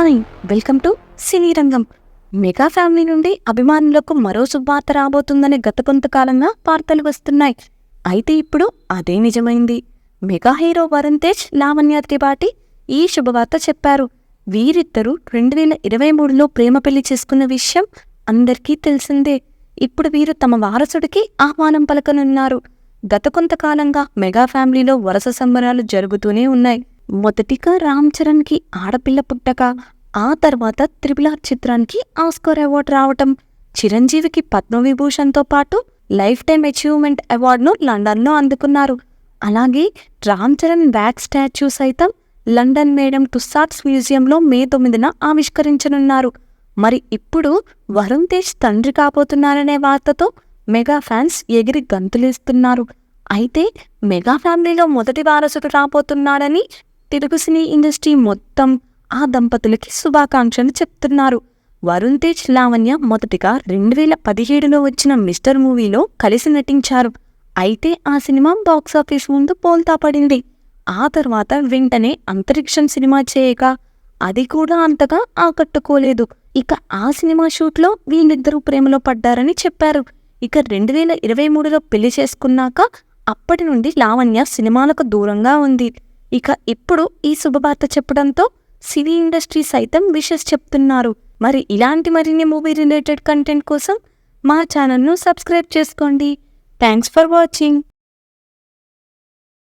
Hi, welcome to సినీ రంగం. Mega family నుండి అభిమానులకు మరో శుభవార్త రాబోతుందని గత కొంతకాలంగా వార్తలు వస్తున్నాయి. అయితే ఇప్పుడు అదే నిజమైంది. మెగా హీరో వరుణ్ తేజ్, లావణ్య త్రిపాఠి ఈ శుభవార్త చెప్పారు. వీరిద్దరూ 2023లో ప్రేమ పెళ్లి చేసుకున్న విషయం అందరికీ తెలిసిందే. ఇప్పుడు వీరు తమ వారసుడికి ఆహ్వానం పలకనున్నారు. గత కొంతకాలంగా మెగా ఫ్యామిలీలో వరుస సంబరాలు జరుగుతూనే ఉన్నాయి. మొదటిగా రామ్ చరణ్కి ఆడపిల్ల పుట్టక, ఆ తర్వాత RRR చిత్రానికి ఆస్కార్ అవార్డు రావటం, చిరంజీవికి పద్మవిభూషణ్తో పాటు లైఫ్ టైమ్ అచీవ్మెంట్ అవార్డును లండన్లో అందుకున్నారు. అలాగే రామ్ చరణ్ బ్యాక్ స్టాచ్యూ సైతం లండన్ మేడం టుస్సాడ్స్ మ్యూజియంలో మే 9న ఆవిష్కరించనున్నారు. మరి ఇప్పుడు వరుణ్ తేజ్ తండ్రి కాబోతున్నారనే వార్తతో మెగా ఫ్యాన్స్ ఎగిరి గంతులేస్తున్నారు. అయితే మెగా ఫ్యామిలీలో మొదటి వారసుడు రాబోతున్నాడని తెలుగు సినీ ఇండస్ట్రీ మొత్తం ఆ దంపతులకి శుభాకాంక్షలు చెప్తున్నారు. వరుణ్ తేజ్, లావణ్య మొదటిగా 2017లో వచ్చిన మిస్టర్ మూవీలో కలిసి నటించారు. అయితే ఆ సినిమా బాక్సాఫీస్ ముందు బోల్తా పడింది. ఆ తర్వాత వెంటనే అంతరిక్షం సినిమా చేయగా అది కూడా అంతగా ఆకట్టుకోలేదు. ఇక ఆ సినిమా షూట్లో వీళ్ళిద్దరూ ప్రేమలో పడ్డారని చెప్పారు. ఇక 2023లో పెళ్లి చేసుకున్నాక అప్పటి నుండి లావణ్య సినిమాలకు దూరంగా ఉంది. ఇక ఇప్పుడు ఈ శుభవార్త చెప్పడంతో సినీ ఇండస్ట్రీ సైతం విషెస్ చెప్తున్నారు. మరి ఇలాంటి మరిన్ని మూవీ రిలేటెడ్ కంటెంట్ కోసం మా ఛానల్ను సబ్స్క్రైబ్ చేసుకోండి. Thanks for watching.